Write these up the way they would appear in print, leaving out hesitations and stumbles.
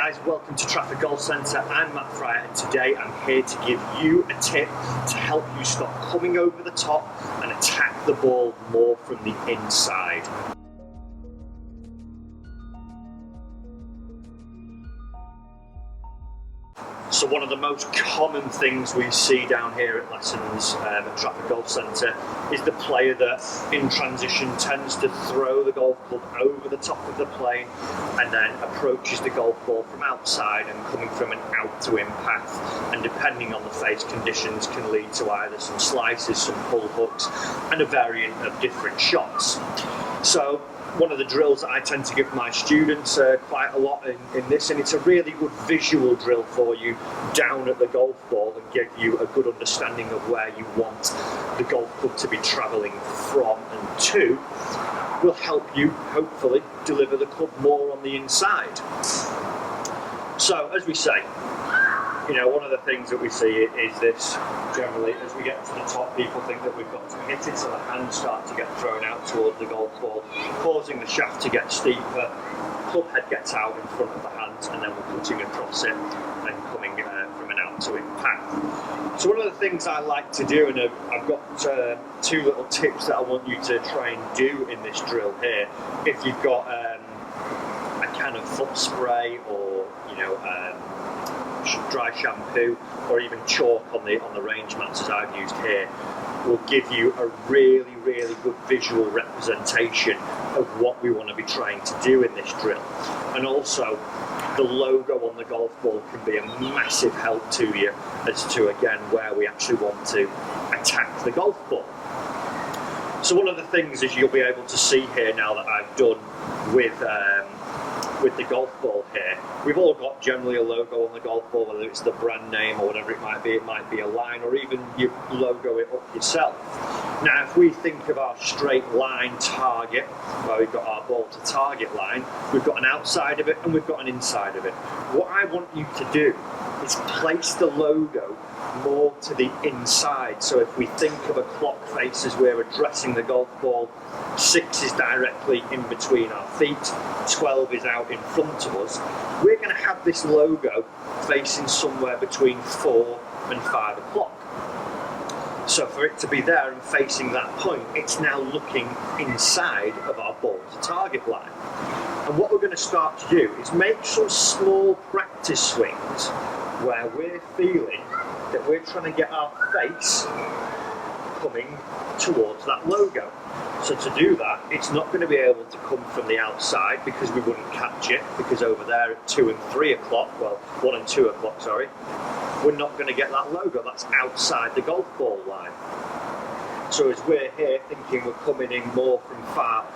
guys, welcome to Trafford Golf Centre. I'm Matt Fryer and today I'm here to give you a tip to help you stop coming over the top and attack the ball more from the inside. So one of the most common things we see down here at lessons at Trafford Golf Centre is the player that in transition tends to throw the golf club over the top of the plane and then approaches the golf ball from outside and coming from an out to in path, and depending on the face conditions can lead to either some slices, some pull hooks and a variant of different shots. So one of the drills that I tend to give my students quite a lot in this, and it's a really good visual drill for you down at the golf ball and give you a good understanding of where you want the golf club to be travelling from and to, will help you hopefully deliver the club more on the inside. So as we say, one of the things that we see is this generally as we get to the top, people think that we've got to hit it, so the hands start to get thrown out towards the golf ball, causing the shaft to get steeper, club head gets out in front of the hands, and then we're putting across it and coming from an out to in path. So one of the things I like to do, and I've got two little tips that I want you to try and do in this drill here. If you've got a can of foot spray or dry shampoo or even chalk on the range mats as I've used here, will give you a really good visual representation of what we want to be trying to do in this drill. And also the logo on the golf ball can be a massive help to you as to again where we actually want to attack the golf ball. So one of the things is you'll be able to see here now that I've done with the golf ball here, we've all got generally a logo on the golf ball, whether it's the brand name or whatever it might be a line, or even you logo it up yourself. Now if we think of our straight line target, where we've got our ball to target line, we've got an outside of it and we've got an inside of it. What I want you to do is place the logo more to the inside. So if we think of a clock face as we're addressing the golf ball, 6 is directly in between our feet, 12 is out in front of us, we're going to have this logo facing somewhere between 4 and 5 o'clock. So for it to be there and facing that point, it's now looking inside of our ball to target line. And what we're going to start to do is make some small practice swings where we're feeling that we're trying to get our face coming towards that logo. So to do that, it's not going to be able to come from the outside because we wouldn't catch it, because over there at 2 and 3 o'clock, well 1 and 2 o'clock, sorry, we're not going to get that logo. That's outside the golf ball line. So as we're here thinking we're coming in more from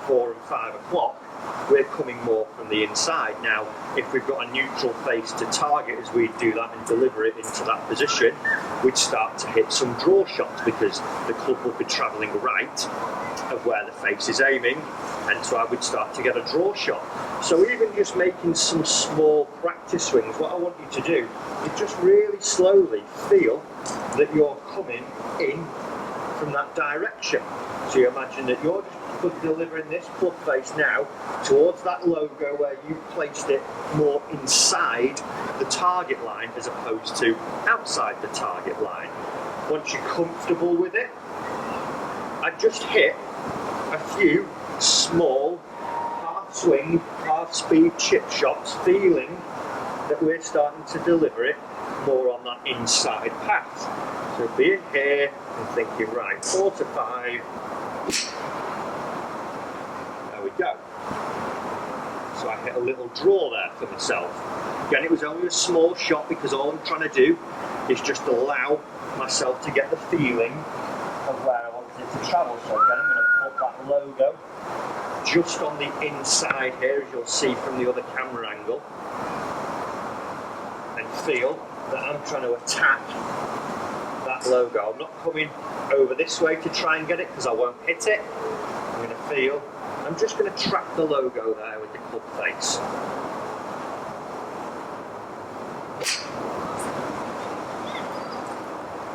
4 and 5 o'clock, we're coming more from the inside. Now, if we've got a neutral face to target as we do that and deliver it into that position, we'd start to hit some draw shots because the club will be travelling right of where the face is aiming, and so I would start to get a draw shot. So even just making some small practice swings, what I want you to do is just really slowly feel that you're coming in from that direction. So you imagine that you're just delivering this club face now towards that logo where you've placed it more inside the target line as opposed to outside the target line. Once you're comfortable with it, I just hit a few small half swing, half speed chip shots, feeling that we're starting to deliver it more on that inside path. So being here and thinking, right, 4 to 5, there we go. So I hit a little draw there for myself. Again, it was only a small shot because all I'm trying to do is just allow myself to get the feeling of where I wanted it to travel. So again, I'm going to put that logo just on the inside here, as you'll see from the other camera angle, and feel that I'm trying to attack that logo. I'm not coming over this way to try and get it because I won't hit it. I'm going to feel, I'm just going to track the logo there with the club face.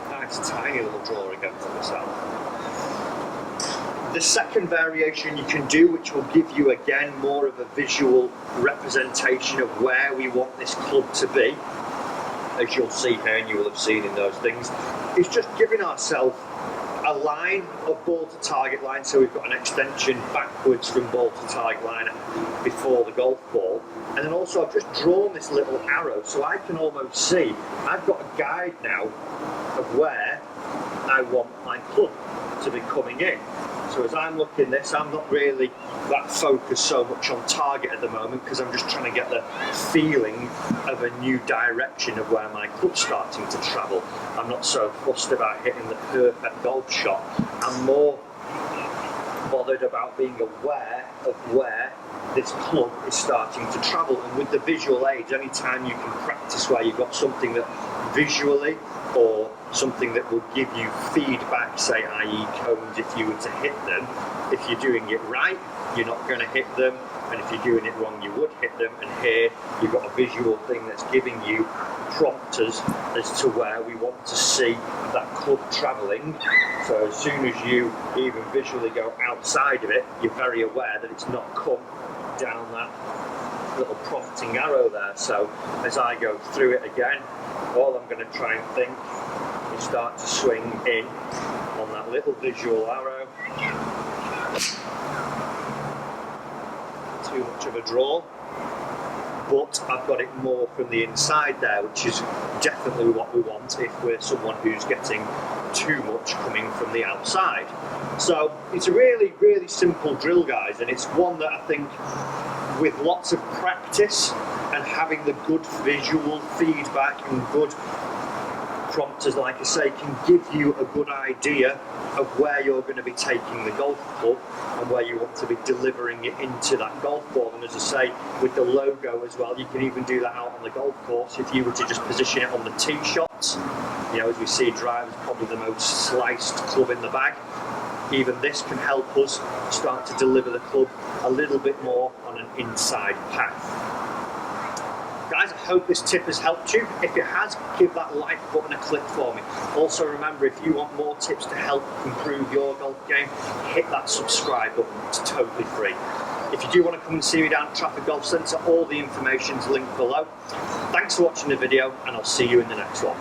Nice tiny little draw again for myself. The second variation you can do, which will give you again more of a visual representation of where we want this club to be, as you'll see here and you will have seen in those things, is just giving ourselves a line of ball to target line, so we've got an extension backwards from ball to target line before the golf ball. And then also I've just drawn this little arrow so I can almost see I've got a guide now of where I want my club to be coming in. So as I'm looking this, I'm not really that focused so much on target at the moment, because I'm just trying to get the feeling of a new direction of where my club's starting to travel. I'm not so fussed about hitting the perfect golf shot. I'm more bothered about being aware of where this club is starting to travel. And with the visual aids, anytime you can practice where you've got something that visually, or something that will give you feedback, say i.e. cones, if you were to hit them, if you're doing it right, you're not going to hit them, and if you're doing it wrong, you would hit them. And here you've got a visual thing that's giving you prompters as to where we want to see that club travelling. So as soon as you even visually go outside of it, you're very aware that it's not come down that little prompting arrow there. So as I go through it again, all I'm going to try and think is start to swing in on that little visual arrow. Too much of a draw, but I've got it more from the inside there, which is definitely what we want if we're someone who's getting too much coming from the outside. So it's a really, really simple drill, guys, and it's one that I think with lots of practice and having the good visual feedback and good prompters, like I say, can give you a good idea of where you're going to be taking the golf club and where you want to be delivering it into that golf ball. And as I say, with the logo as well, you can even do that out on the golf course. If you were to just position it on the tee shots, you know, as we see, drive is probably the most sliced club in the bag. Even this can help us start to deliver the club a little bit more on an inside path. Guys, I hope this tip has helped you. If it has, give that like button a click for me. Also remember, if you want more tips to help improve your golf game, hit that subscribe button. It's totally free. If you do want to come and see me down at Trafford Golf Centre, all the information's linked below. Thanks for watching the video, and I'll see you in the next one.